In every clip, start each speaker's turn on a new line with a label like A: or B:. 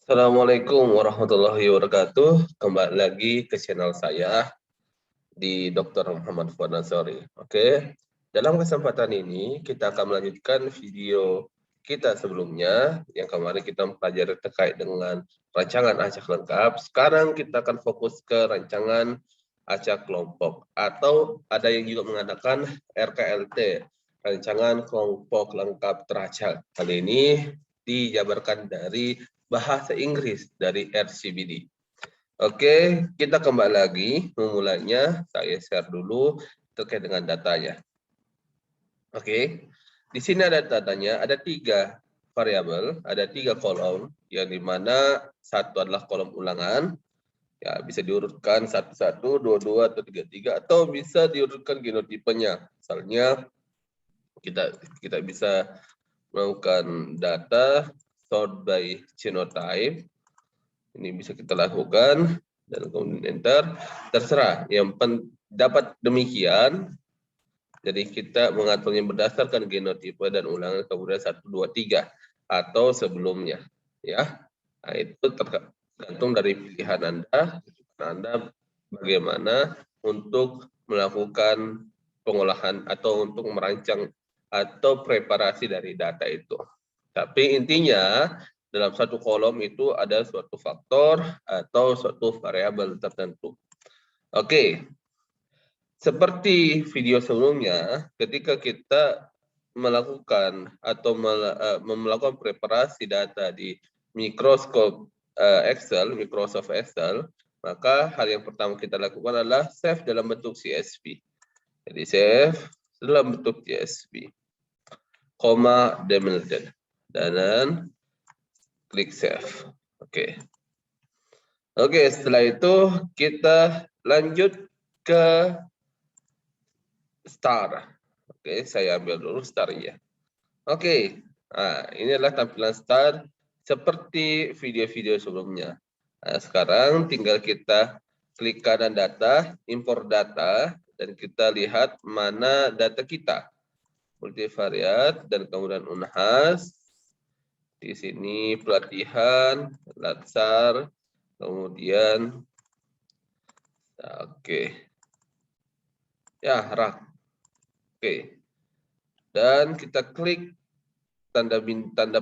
A: Assalamualaikum warahmatullahi wabarakatuh. Kembali lagi ke channel saya di Dr. Muhammad Fuad Nasori. Oke, dalam kesempatan ini kita akan melanjutkan video kita sebelumnya yang kemarin kita mempelajari terkait dengan rancangan acak lengkap. Sekarang kita akan fokus ke rancangan acak kelompok atau ada yang juga mengatakan RKLT, rancangan kelompok lengkap teracak. Kali ini dijabarkan dari bahasa Inggris dari RCBD. Oke, kita kembali lagi memulainya. Saya share dulu terkait dengan datanya. Oke, di sini ada datanya, ada 3 variabel, ada 3 kolom, yang dimana satu adalah kolom ulangan, ya bisa diurutkan 1-1, 2-2, atau 3-3, atau bisa diurutkan genotipenya. Misalnya kita bisa melakukan data sort by genotype. Ini bisa kita lakukan dan kemudian enter, terserah yang dapat demikian. Jadi kita mengaturnya berdasarkan genotipe dan ulangan kemudian 1, 2, 3 atau sebelumnya, ya. Nah, itu tergantung dari pilihan Anda bagaimana untuk melakukan pengolahan atau untuk merancang atau preparasi dari data itu. Tapi intinya dalam satu kolom itu ada suatu faktor atau suatu variabel tertentu. Oke, seperti video sebelumnya, ketika kita melakukan atau melakukan preparasi data di Microsoft Excel, maka hal yang pertama kita lakukan adalah save dalam bentuk CSV. Jadi save dalam bentuk CSV, koma delimited, dan klik save. Oke. Oke, setelah itu kita lanjut ke star. Oke, saya ambil dulu star ya. Oke, nah, ini adalah tampilan star seperti video-video sebelumnya. Nah, sekarang tinggal kita klik kanan data, import data, dan kita lihat mana data kita. Multivariat dan kemudian unhas. Di sini pelatihan, latsar, kemudian oke. Ya, rak. Oke. Dan kita klik tanda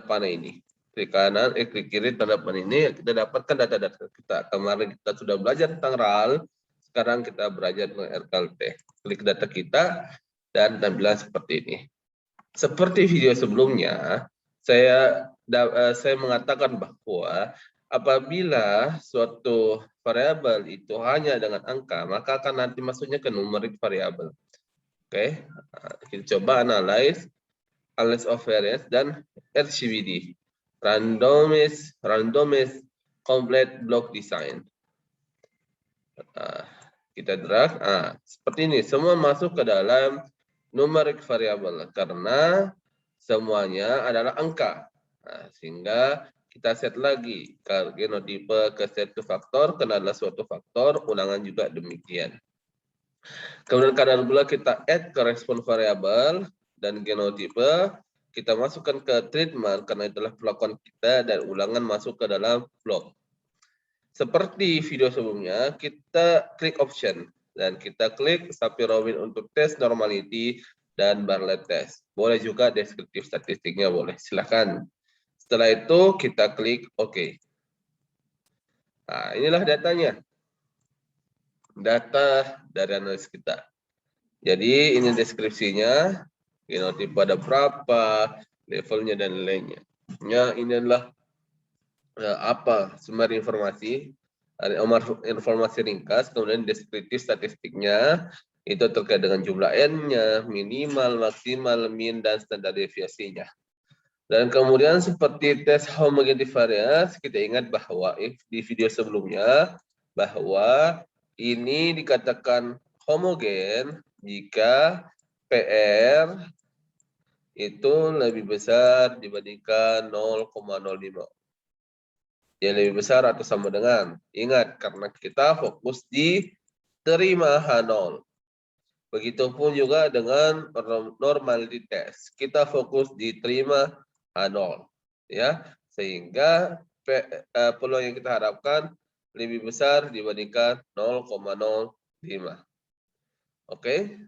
A: panah ini. Klik kanan, klik kiri tanda panah ini, kita dapatkan data-data kita. Kemarin kita sudah belajar tentang RAL, sekarang kita belajar tentang RKLT. Klik data kita dan tampilan seperti ini. Seperti video sebelumnya, saya mengatakan bahwa apabila suatu variabel itu hanya dengan angka, maka akan nanti masuknya ke numerik variabel. Oke, kita coba analyze of variance dan RCBD, randomized complete block design. Kita drag, seperti ini, semua masuk ke dalam numerik variabel karena semuanya adalah angka. Sehingga kita set lagi genotipe ke set to faktor karena adalah suatu faktor, ulangan juga demikian. Kemudian kadar gula kita add ke respon variabel dan genotipe kita masukkan ke treatment karena itulah pelakon kita dan ulangan masuk ke dalam blok. Seperti video sebelumnya, kita klik option dan kita klik Sapir-Wheel untuk tes normality dan Bartlett test. Boleh juga deskriptif statistiknya boleh, silakan. Setelah itu kita klik OK. Nah, inilah datanya. Data dari analis kita. Jadi ini deskripsinya, genotipe ada berapa, levelnya dan lainnya. Ya, ini adalah apa sumber informasi, informasi ringkas, kemudian deskriptif statistiknya itu terkait dengan jumlah n-nya, minimal, maksimal, min, dan standar deviasinya. Dan kemudian seperti tes homogeneity variance, kita ingat bahwa di video sebelumnya bahwa ini dikatakan homogen jika PR itu lebih besar dibandingkan 0,05. Yang lebih besar atau sama dengan. Ingat, karena kita fokus di terima H0. Begitupun juga dengan normality test. Kita fokus di terima H0. Ya, sehingga peluang yang kita harapkan lebih besar dibandingkan 0,05. Oke.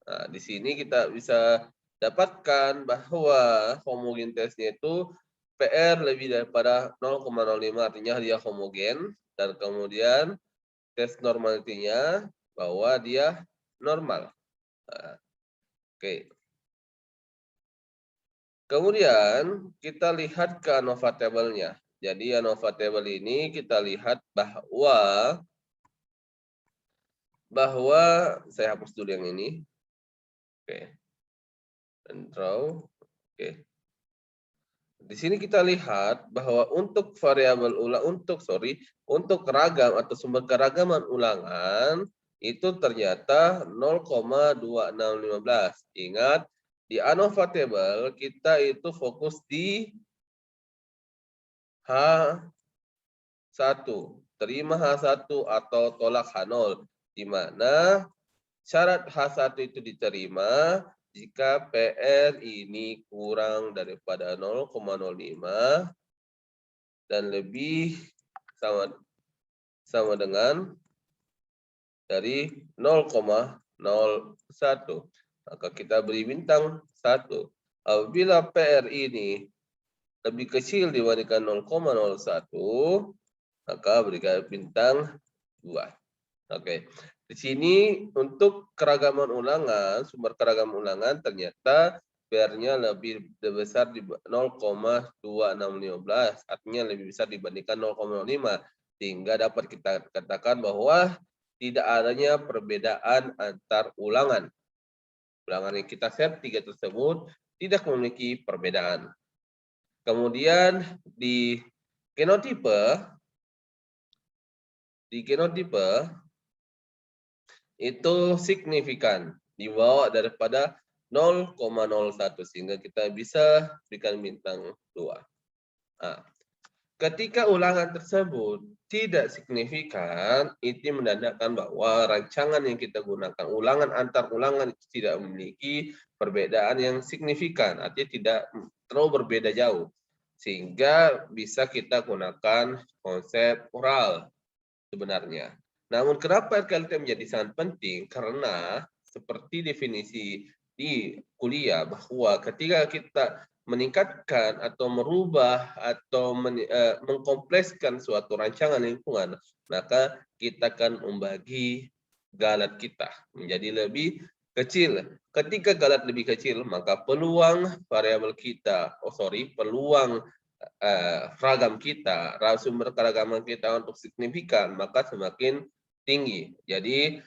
A: Nah, di sini kita bisa dapatkan bahwa homogenitasnya itu PR lebih daripada 0,05, artinya dia homogen, dan kemudian tes normalitinya bahwa dia normal. Nah, oke. Kemudian kita lihat ke ANOVA table-nya. Jadi ANOVA table ini kita lihat bahwa saya hapus dulu yang ini. Oke. Dan draw. Oke. Di sini kita lihat bahwa untuk variabel untuk ragam atau sumber keragaman ulangan itu ternyata 0,2615. Ingat, di ANOVA table kita itu fokus di H1, terima H1 atau tolak H0, di mana syarat H1 itu diterima jika PR ini kurang daripada 0,05 dan lebih sama dengan dari 0,01. Maka kita beri bintang 1. Apabila PR ini lebih kecil dibandingkan 0,01, maka berikan bintang 2. Oke. Di sini untuk keragaman ulangan, sumber keragaman ulangan ternyata PR-nya lebih besar di 0,2615, artinya lebih besar dibandingkan 0,05, sehingga dapat kita katakan bahwa tidak adanya perbedaan antar ulangan. Ulangan yang kita set 3 tersebut tidak memiliki perbedaan. Kemudian di genotipe itu signifikan di bawah daripada 0,01 sehingga kita bisa berikan bintang 2. Nah, ketika ulangan tersebut tidak signifikan, itu menandakan bahwa rancangan yang kita gunakan, ulangan antar ulangan itu tidak memiliki perbedaan yang signifikan, artinya tidak terlalu berbeda jauh, sehingga bisa kita gunakan konsep oral sebenarnya. Namun kenapa RKLT menjadi sangat penting? Karena seperti definisi di kuliah bahwa ketika kita meningkatkan atau merubah atau mengkompleskan suatu rancangan lingkungan, maka kita akan membagi galat kita menjadi lebih kecil. Ketika galat lebih kecil, maka peluang variabel kita, peluang ragam kita, sumber keragaman kita untuk signifikan, maka semakin tinggi. Jadi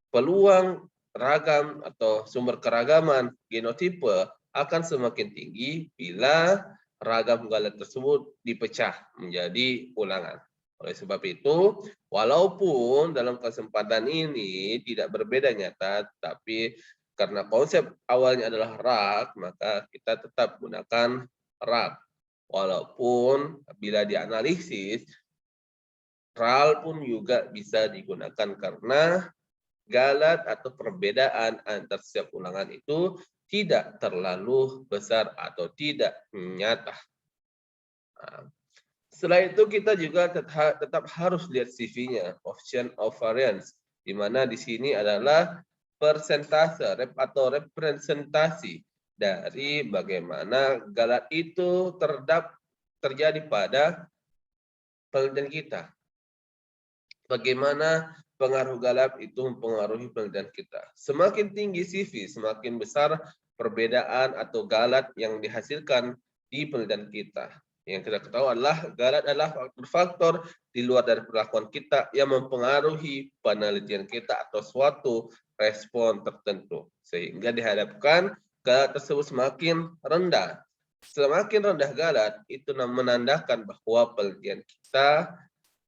A: peluang ragam atau sumber keragaman genotipe akan semakin tinggi bila ragam galat tersebut dipecah menjadi ulangan. Oleh sebab itu, walaupun dalam kesempatan ini tidak berbeda nyata, tapi karena konsep awalnya adalah rag, maka kita tetap gunakan rag. Walaupun bila dianalisis, RAL pun juga bisa digunakan karena galat atau perbedaan antar setiap ulangan itu tidak terlalu besar atau tidak nyata. Nah, setelah itu kita juga tetap harus lihat CV-nya, option of variance, di mana di sini adalah persentase atau representasi dari bagaimana galat itu terjadi pada penelitian kita. Bagaimana pengaruh galat itu mempengaruhi penelitian kita. Semakin tinggi CV, semakin besar perbedaan atau galat yang dihasilkan di penelitian kita. Yang kita ketahui adalah galat adalah faktor-faktor di luar dari perlakuan kita yang mempengaruhi penelitian kita atau suatu respon tertentu. Sehingga dihadapkan galat tersebut semakin rendah. Semakin rendah galat itu menandakan bahwa penelitian kita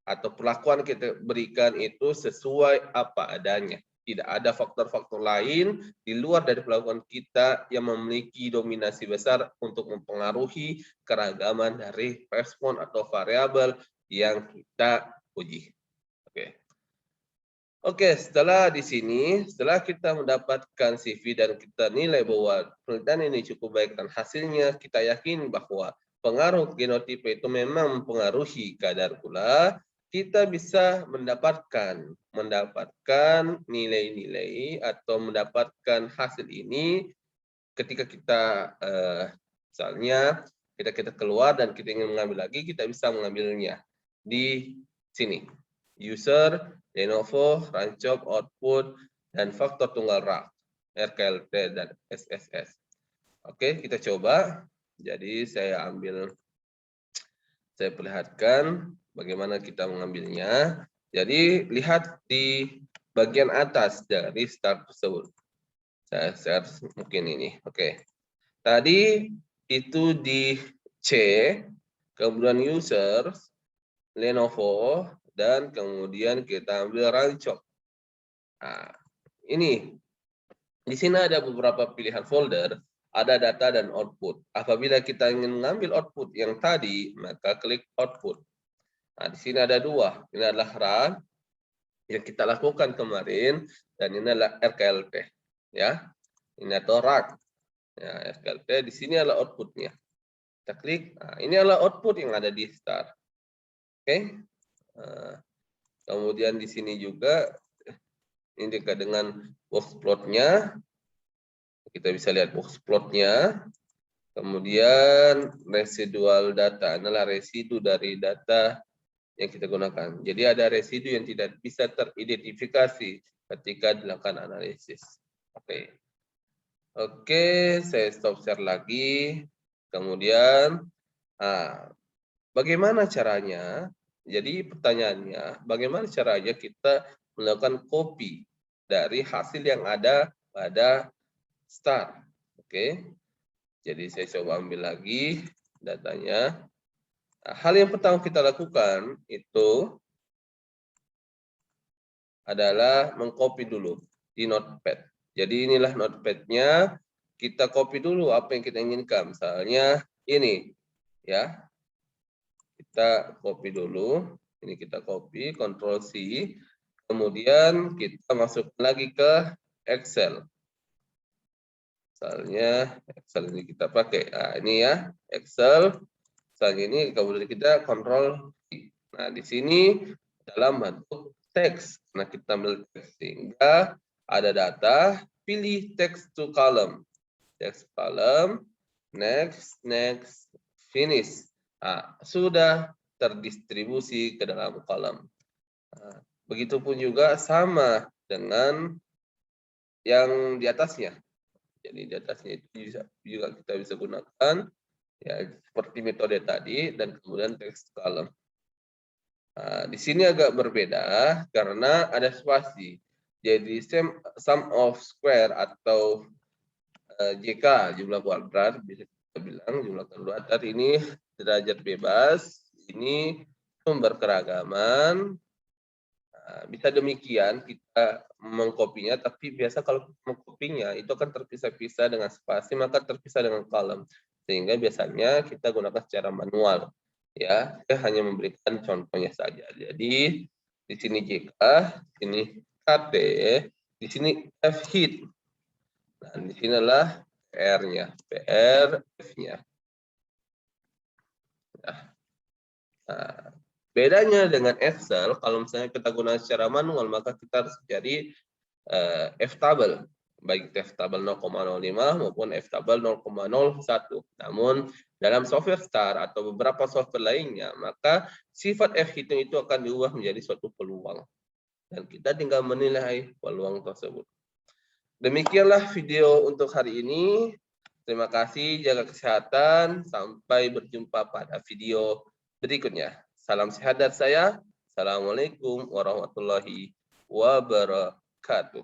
A: atau perlakuan kita berikan itu sesuai apa adanya. Tidak ada faktor-faktor lain di luar dari perlakuan kita yang memiliki dominasi besar untuk mempengaruhi keragaman dari respon atau variabel yang kita uji. Oke, setelah di sini, setelah kita mendapatkan CV dan kita nilai bahwa penelitian ini cukup baik dan hasilnya kita yakin bahwa pengaruh genotipe itu memang mempengaruhi kadar gula, kita bisa mendapatkan nilai-nilai atau mendapatkan hasil ini ketika kita misalnya kita keluar dan kita ingin mengambil lagi, kita bisa mengambilnya di sini. User, Lenovo, Rancop, output, dan faktor tunggal rak, RKLT, dan SSS. Oke, kita coba. Jadi saya perlihatkan bagaimana kita mengambilnya. Jadi lihat di bagian atas dari start tersebut. Saya share mungkin ini. Oke. Tadi itu di C, kemudian user, Lenovo, dan kemudian kita ambil Rancop. Nah, ini di sini ada beberapa pilihan folder, ada data dan output. Apabila kita ingin mengambil output yang tadi, maka klik output. Nah, di sini ada dua. Ini adalah run yang kita lakukan kemarin, dan ini adalah RKLT. Ya, ini atau rak. Ya, RKLT di sini adalah outputnya. Kita klik. Nah, ini adalah output yang ada di start. Oke. Nah, kemudian di sini juga ini dekat dengan box plotnya. Kita bisa lihat box plotnya. Kemudian residual data adalah residu dari data yang kita gunakan. Jadi ada residu yang tidak bisa teridentifikasi ketika dilakukan analisis. Oke. Oke, saya stop share lagi. Kemudian, bagaimana caranya? Jadi pertanyaannya, bagaimana caranya kita melakukan copy dari hasil yang ada pada start? Oke, jadi saya coba ambil lagi datanya. Nah, hal yang pertama kita lakukan itu adalah mengcopy dulu di notepad. Jadi inilah notepadnya, kita copy dulu apa yang kita inginkan. Misalnya ini, ya. Kita copy dulu, ini kita copy, Ctrl C, kemudian kita masuk lagi ke Excel. Misalnya Excel ini kita pakai, nah ini ya Excel. Misalnya ini kemudian kita Ctrl C. Nah di sini dalam bentuk teks. Nah kita ambil teks sehingga ada data, pilih text to column, text column, next, finish. Nah, sudah terdistribusi ke dalam kolom. Nah, begitupun juga sama dengan yang di atasnya. Jadi di atasnya itu juga kita bisa gunakan ya seperti metode tadi dan kemudian text column. Nah, di sini agak berbeda karena ada spasi. Jadi sum of square atau JK jumlah kuadrat bisa kita bilang jumlah kuadrat ini derajat bebas, ini sumber keragaman. Nah, bisa demikian kita mengkopinya, tapi biasa kalau mengkopinya itu kan terpisah-pisah dengan spasi, maka terpisah dengan kolom. Sehingga biasanya kita gunakan secara manual. Ya, saya hanya memberikan contohnya saja. Jadi di sini JK, ini KT, di sini F hit. Dan di sini adalah PR-nya, PR, F-nya. Nah, bedanya dengan Excel, kalau misalnya kita gunakan secara manual, maka kita harus mencari F-table, baik F-table 0,05 maupun F-table 0,01. Namun, dalam software STAR atau beberapa software lainnya, maka sifat F hitung itu akan diubah menjadi suatu peluang. Dan kita tinggal menilai peluang tersebut. Demikianlah video untuk hari ini. Terima kasih, jaga kesehatan. Sampai berjumpa pada video berikutnya. Salam sehat dari saya. Assalamualaikum warahmatullahi wabarakatuh.